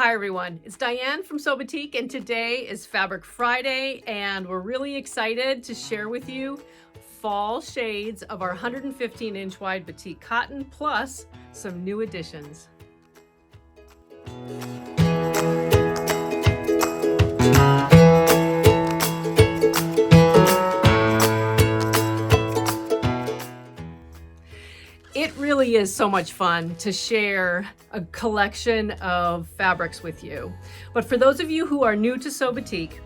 Hi everyone, it's Diane from Batik, and today is Fabric Friday, and we're really excited to share with you fall shades of our 115-inch wide Batik Cotton, plus some new additions. It really is so much fun to share a collection of fabrics with you. But for those of you who are new to Batik,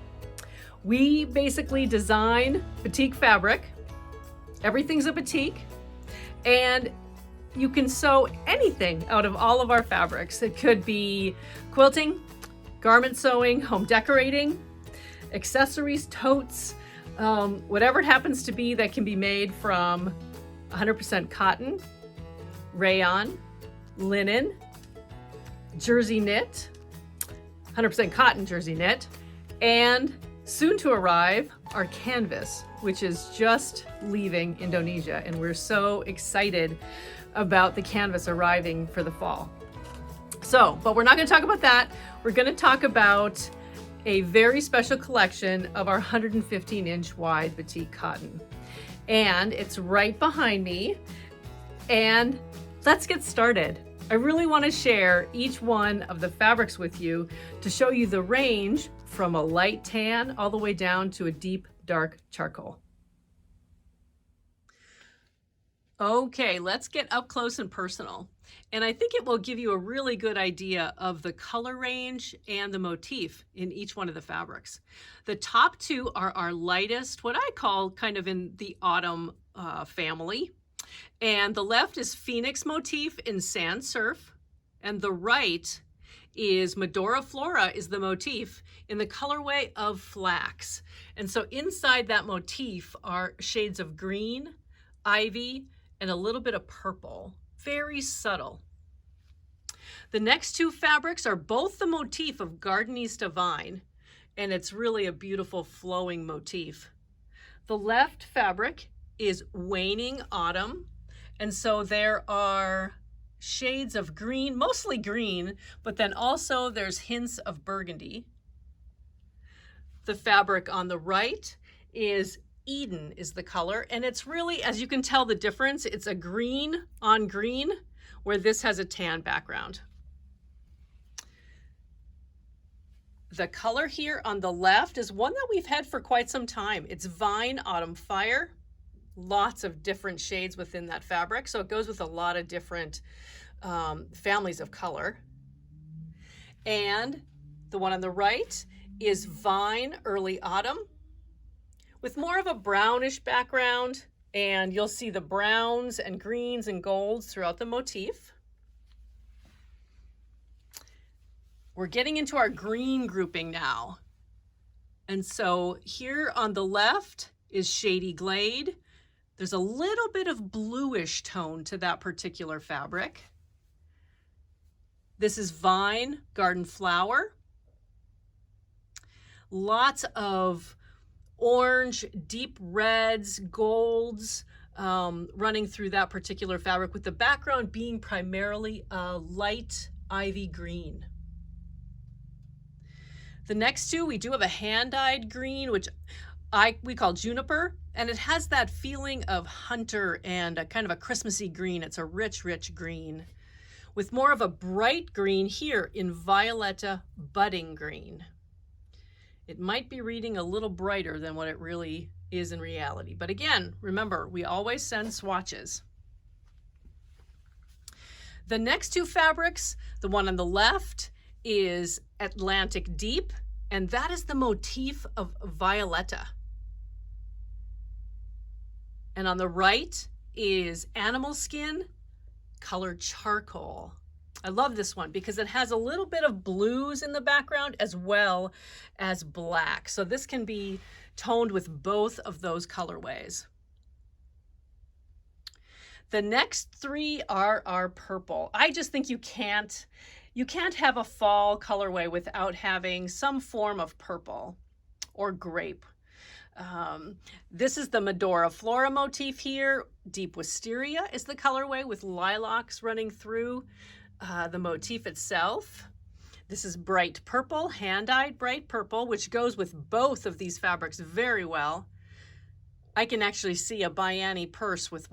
we basically design batik fabric. Everything's a batik, and you can sew anything out of all of our fabrics. It could be quilting, garment sewing, home decorating, accessories, totes, whatever it happens to be that can be made from 100% cotton, rayon, linen, jersey knit, 100% cotton jersey knit, and soon to arrive, our canvas, which is just leaving Indonesia. And we're so excited about the canvas arriving for the fall. But we're not going to talk about that. We're going to talk about a very special collection of our 115-inch wide Batik Cotton. And it's right behind me. And let's get started. I really want to share each one of the fabrics with you to show you the range from a light tan all the way down to a deep, dark charcoal. Okay, let's get up close and personal. And I think it will give you a really good idea of the color range and the motif in each one of the fabrics. The top two are our lightest, what I call kind of in the autumn family. And the left is Phoenix motif in sans surf, and the right is Medora Flora is the motif in the colorway of flax. And so inside that motif are shades of green, ivy, and a little bit of purple, very subtle. The next two fabrics are both the motif of Gardenista vine, and it's really a beautiful flowing motif. The left fabric is Waning Autumn, and so there are shades of green, mostly green, but then also there's hints of burgundy. The fabric on the right is Eden is the color, and it's really, as you can tell the difference, it's a green on green, where this has a tan background. The color here on the left is one that we've had for quite some time. It's Vine Autumn Fire. Lots of different shades within that fabric, so it goes with a lot of different families of color. And the one on the right is Vine Early Autumn with more of a brownish background, and you'll see the browns and greens and golds throughout the motif. We're getting into our green grouping now. And so here on the left is Shady Glade. There's a little bit of bluish tone to that particular fabric. This is Vine Garden Flower. Lots of orange, deep reds, golds running through that particular fabric, with the background being primarily a light ivy green. The next two, we do have a hand-dyed green, which we call Juniper, and it has that feeling of hunter and a kind of a Christmassy green. It's a rich, rich green with more of a bright green here in Violetta Budding Green. It might be reading a little brighter than what it really is in reality. But again, remember, we always send swatches. The next two fabrics, the one on the left is Atlantic Deep, and that is the motif of Violetta. And on the right is Animal Skin, colored charcoal. I love this one because it has a little bit of blues in the background as well as black. So this can be toned with both of those colorways. The next three are our purple. I just think you can't have a fall colorway without having some form of purple or grape. This is the Medora Flora motif here. Deep Wisteria is the colorway with lilacs running through the motif itself. This is bright purple, hand-dyed bright purple, which goes with both of these fabrics very well. I can actually see a Diane purse with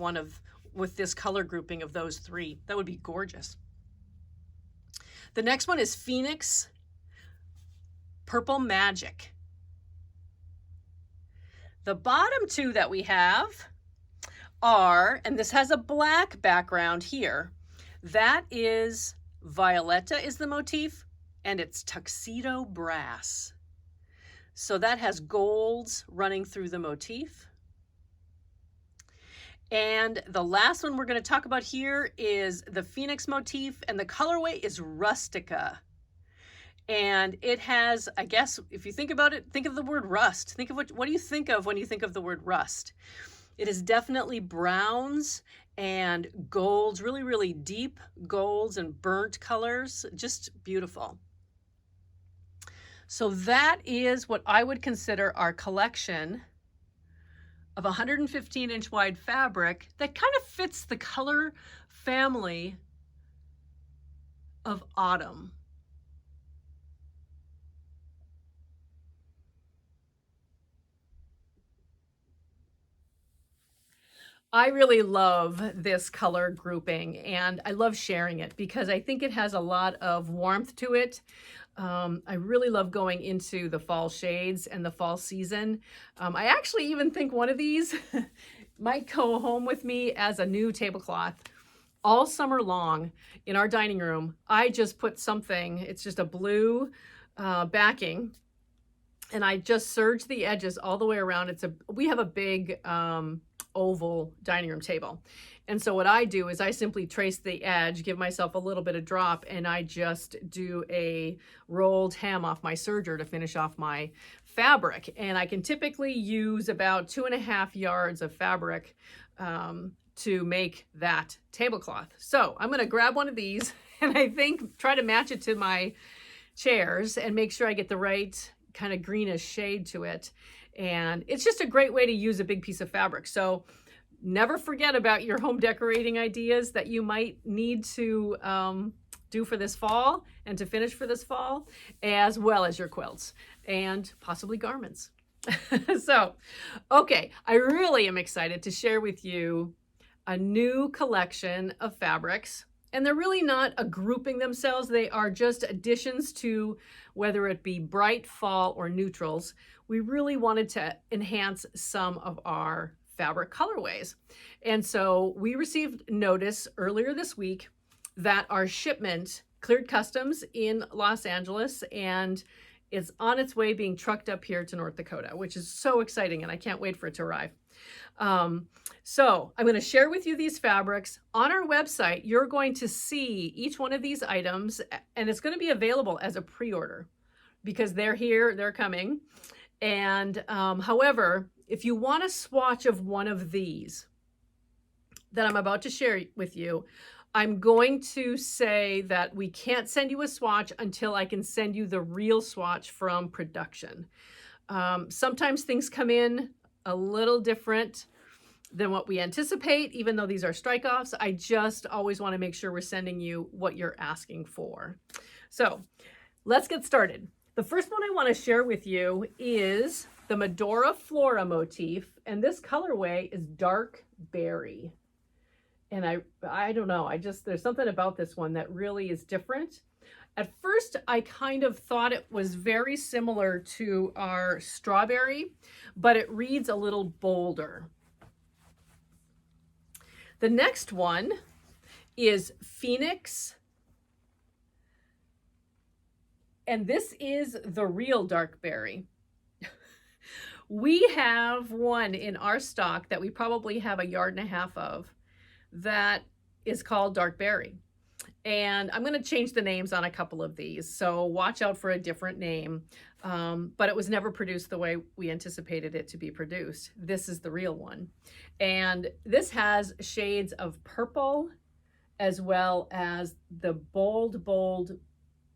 with this color grouping of those three. That would be gorgeous. The next one is Phoenix Purple Magic. The bottom two that we have are, and this has a black background here, that is Violetta is the motif, and it's Tuxedo Brass. So that has golds running through the motif. And the last one we're going to talk about here is the Phoenix motif, and the colorway is Rustica. And it has, I guess, if you think about it, think of the word rust. Think of what do you think of when you think of the word rust? It is definitely browns and golds, really, really deep golds and burnt colors, just beautiful. So that is what I would consider our collection of 115-inch wide fabric that kind of fits the color family of autumn. I really love this color grouping, and I love sharing it because I think it has a lot of warmth to it. I really love going into the fall shades and the fall season. I actually even think one of these might go home with me as a new tablecloth. All summer long in our dining room, I just put something, it's just a blue backing, and I just serge the edges all the way around. We have a big oval dining room table. And so what I do is I simply trace the edge, give myself a little bit of drop, and I just do a rolled hem off my serger to finish off my fabric. And I can typically use about 2.5 yards of fabric to make that tablecloth. So I'm going to grab one of these and I think try to match it to my chairs and make sure I get the right kind of greenish shade to it. And it's just a great way to use a big piece of fabric. So never forget about your home decorating ideas that you might need to do for this fall and to finish for this fall, as well as your quilts and possibly garments. So, okay, I really am excited to share with you a new collection of fabrics. And they're really not a grouping themselves. They are just additions to whether it be bright fall or neutrals. We really wanted to enhance some of our fabric colorways. And so we received notice earlier this week that our shipment cleared customs in Los Angeles and is on its way being trucked up here to North Dakota, which is so exciting, and I can't wait for it to arrive. So I'm going to share with you these fabrics. On our website, you're going to see each one of these items, and it's going to be available as a pre-order because they're here, they're coming. And however, if you want a swatch of one of these that I'm about to share with you, I'm going to say that we can't send you a swatch until I can send you the real swatch from production. Sometimes things come in a little different than what we anticipate, even though these are strike-offs. I just always want to make sure we're sending you what you're asking for. So let's get started. The first one I want to share with you is the Medora Flora motif, and this colorway is dark berry. And I don't know, there's something about this one that really is different. At first, I kind of thought it was very similar to our strawberry, but it reads a little bolder. The next one is Phoenix. And this is the real dark berry. We have one in our stock that we probably have 1.5 yards of that is called dark berry. And I'm going to change the names on a couple of these, so watch out for a different name. But it was never produced the way we anticipated it to be produced. This is the real one. And this has shades of purple as well as the bold,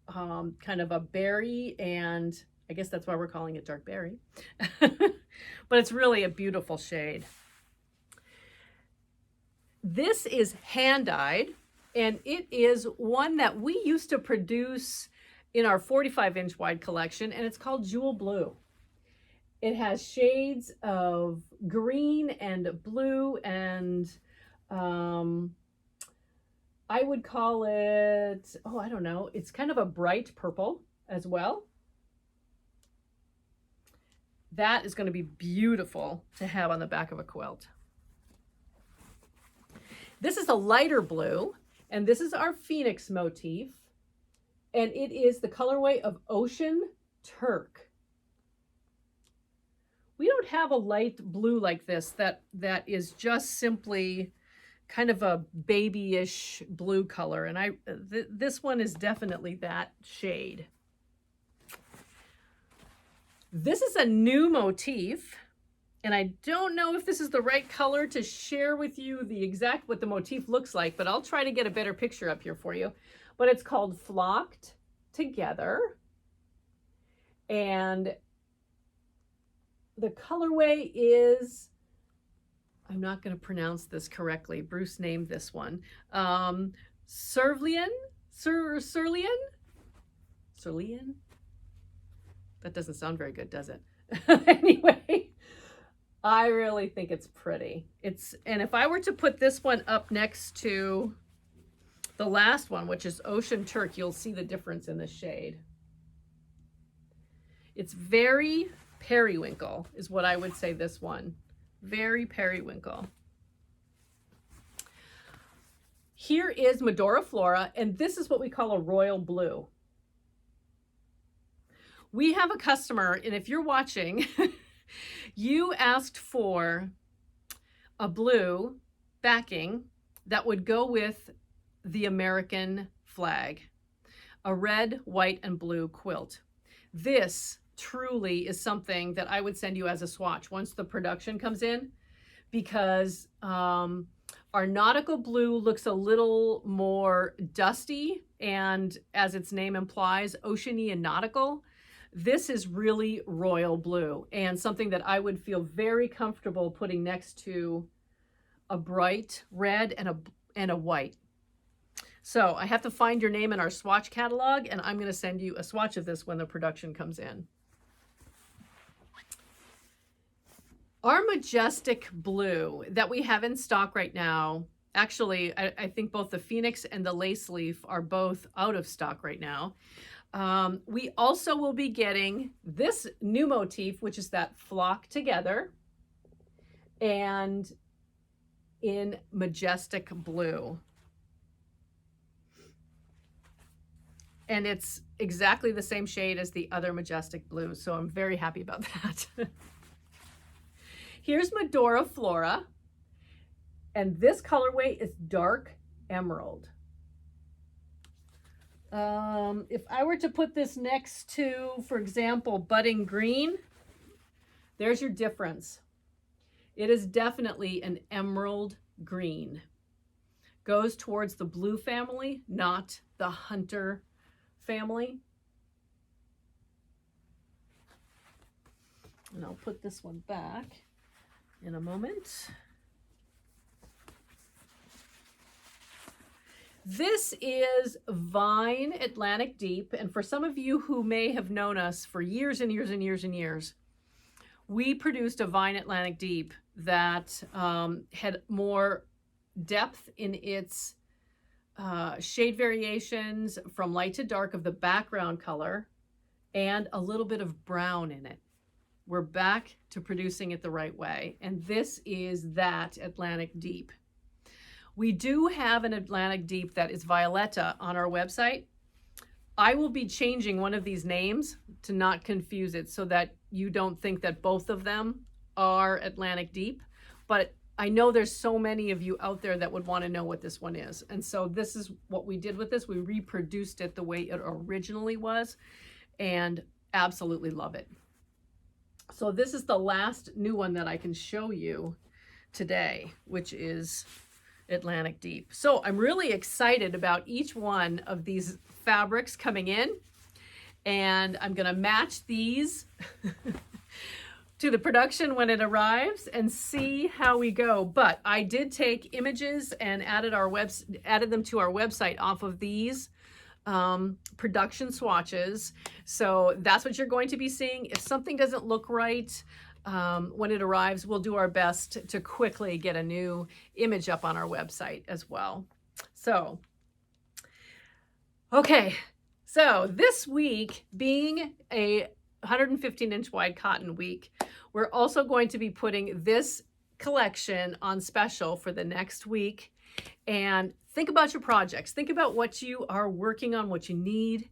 kind of a berry, and I guess that's why we're calling it dark berry. But it's really a beautiful shade. This is hand-dyed, and it is one that we used to produce in our 45-inch wide collection, and it's called Jewel Blue. It has shades of green and blue and I would call it, oh, I don't know, it's kind of a bright purple as well. That is going to be beautiful to have on the back of a quilt. This is a lighter blue, and this is our Phoenix motif, and it is the colorway of Ocean Turk. We don't have a light blue like this that is just simply kind of a babyish blue color, and this one is definitely that shade. This is a new motif, and I don't know if this is the right color to share with you the exact what the motif looks like, but I'll try to get a better picture up here for you. But it's called Flocked Together, and the colorway is, I'm not going to pronounce this correctly. Bruce named this one. Cerulean? That doesn't sound very good, does it? Anyway, I really think it's pretty. And if I were to put this one up next to the last one, which is Ocean Turk, you'll see the difference in the shade. It's very periwinkle is what I would say this one. Very periwinkle. Here is Medora Flora, and this is what we call a royal blue. We have a customer, and if you're watching, you asked for a blue backing that would go with the American flag, a red, white, and blue quilt. This truly is something that I would send you as a swatch once the production comes in, because our nautical blue looks a little more dusty, and as its name implies, oceany and nautical. This is really royal blue, and something that I would feel very comfortable putting next to a bright red and a white. So I have to find your name in our swatch catalog, and I'm going to send you a swatch of this when the production comes in. Our majestic blue that we have in stock right now, actually, I think both the Phoenix and the lace leaf are both out of stock right now. We also will be getting this new motif, which is that Flock Together, and in majestic blue. And it's exactly the same shade as the other majestic blue, so I'm very happy about that. Here's Medora Flora, and this colorway is dark emerald. If I were to put this next to, for example, budding green, there's your difference. It is definitely an emerald green. Goes towards the blue family, not the hunter family. And I'll put this one back in a moment. This is Vine Atlantic Deep, and for some of you who may have known us for years and years and years and years, we produced a Vine Atlantic Deep that had more depth in its shade variations from light to dark of the background color and a little bit of brown in it. We're back to producing it the right way, and this is that Atlantic Deep. We do have an Atlantic Deep that is Violetta on our website. I will be changing one of these names to not confuse it so that you don't think that both of them are Atlantic Deep, but I know there's so many of you out there that would want to know what this one is. And so this is what we did with this. We reproduced it the way it originally was and absolutely love it. So this is the last new one that I can show you today, which is Atlantic Deep. So I'm really excited about each one of these fabrics coming in, and I'm going to match these to the production when it arrives and see how we go. But I did take images and added them to our website off of these production swatches. So that's what you're going to be seeing. If something doesn't look right when it arrives, we'll do our best to quickly get a new image up on our website as well. So, okay. So this week being a 115-inch wide cotton week, we're also going to be putting this collection on special for the next week. And think about your projects. Think about what you are working on, what you need,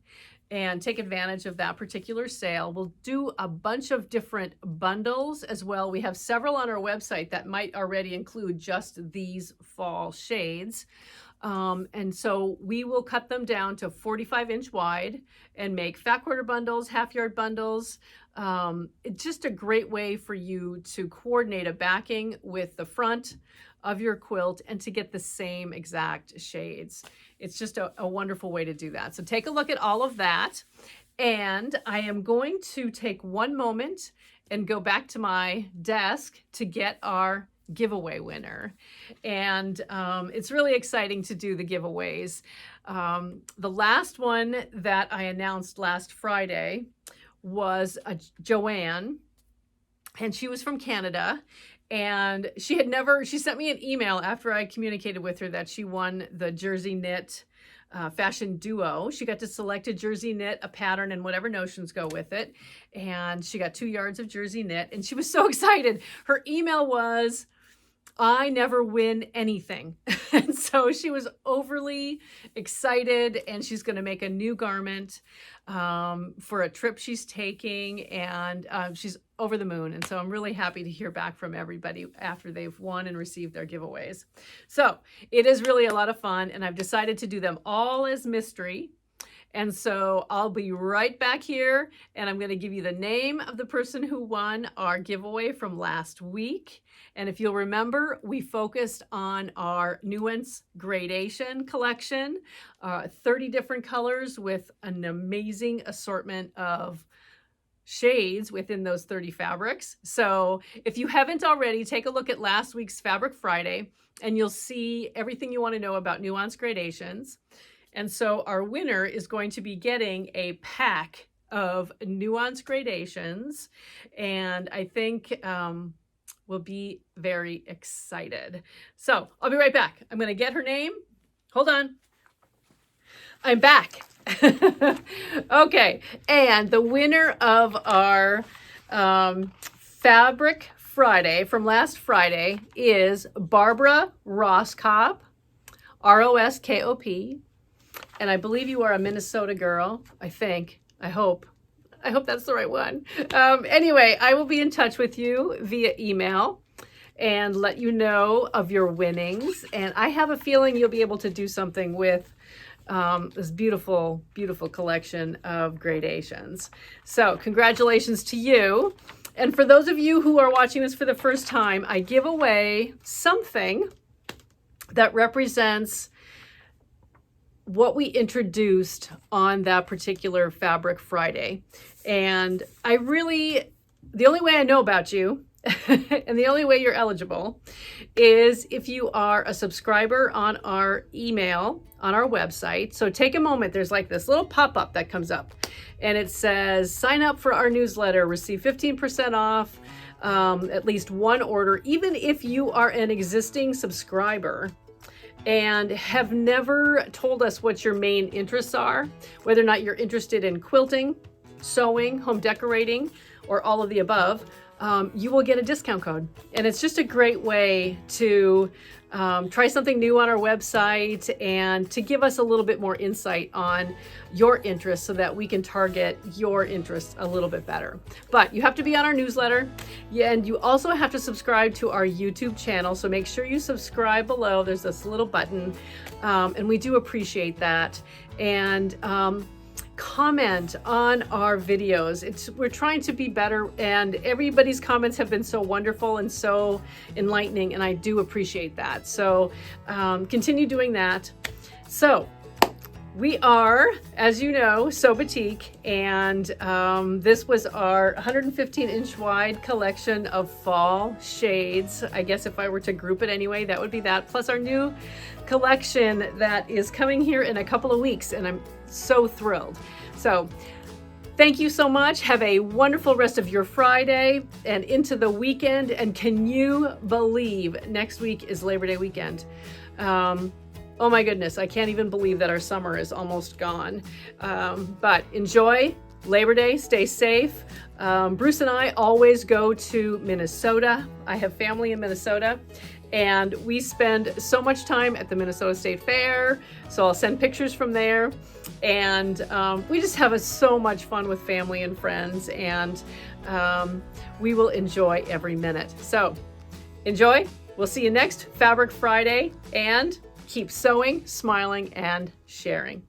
and take advantage of that particular sale. We'll do a bunch of different bundles as well. We have several on our website that might already include just these fall shades. And so we will cut them down to 45-inch wide and make fat quarter bundles, half yard bundles. It's just a great way for you to coordinate a backing with the front of your quilt and to get the same exact shades. It's just a wonderful way to do that. So take a look at all of that. And I am going to take one moment and go back to my desk to get our giveaway winner. And it's really exciting to do the giveaways. The last one that I announced last Friday was Joanne, and she was from Canada. And she sent me an email after I communicated with her that she won the Jersey Knit Fashion Duo. She got to select a jersey knit, a pattern, and whatever notions go with it. And she got 2 yards of jersey knit, and she was so excited. Her email was, "I never win anything." And so she was overly excited, and she's going to make a new garment for a trip she's taking, and she's over the moon. And so I'm really happy to hear back from everybody after they've won and received their giveaways. So it is really a lot of fun, and I've decided to do them all as mystery. And so I'll be right back here, and I'm going to give you the name of the person who won our giveaway from last week. And if you'll remember, we focused on our Nuance Gradation collection, 30 different colors with an amazing assortment of shades within those 30 fabrics. So if you haven't already, take a look at last week's Fabric Friday, and you'll see everything you want to know about Nuance Gradations. And so our winner is going to be getting a pack of Nuance Gradations, and I think we'll be very excited. So I'll be right back. I'm going to get her name. Hold on. I'm back. Okay, and the winner of our Fabric Friday from last Friday is Barbara Roskop, Roskop. And I believe you are a Minnesota girl, I think. I hope that's the right one. Anyway, I will be in touch with you via email and let you know of your winnings. And I have a feeling you'll be able to do something with this beautiful, beautiful collection of gradations. So congratulations to you. And for those of you who are watching this for the first time, I give away something that represents what we introduced on that particular Fabric Friday. And the only way I know about you and the only way you're eligible is if you are a subscriber on our email on our website. So take a moment. There's like this little pop-up that comes up, and it says, sign up for our newsletter, receive 15% off at least one order, even if you are an existing subscriber and have never told us what your main interests are, whether or not you're interested in quilting, sewing, home decorating, or all of the above. You will get a discount code. And it's just a great way to try something new on our website and to give us a little bit more insight on your interests so that we can target your interests a little bit better. But you have to be on our newsletter, and you also have to subscribe to our YouTube channel. So make sure you subscribe below. There's this little button, and we do appreciate that. And comment on our videos. We're trying to be better, and everybody's comments have been so wonderful and so enlightening, and I do appreciate that. So continue doing that. So we are, as you know, Sew Batik, and this was our 115-inch wide collection of fall shades. I guess if I were to group it anyway, that would be that, plus our new collection that is coming here in a couple of weeks, and I'm so thrilled. So thank you so much. Have a wonderful rest of your Friday and into the weekend. And can you believe next week is Labor Day weekend? Oh my goodness, I can't even believe that our summer is almost gone. But enjoy Labor Day, stay safe. Bruce and I always go to Minnesota. I have family in Minnesota, and we spend so much time at the Minnesota State Fair. So I'll send pictures from there. And we just have so much fun with family and friends, and we will enjoy every minute. So enjoy. We'll see you next Fabric Friday, and keep sewing, smiling, and sharing.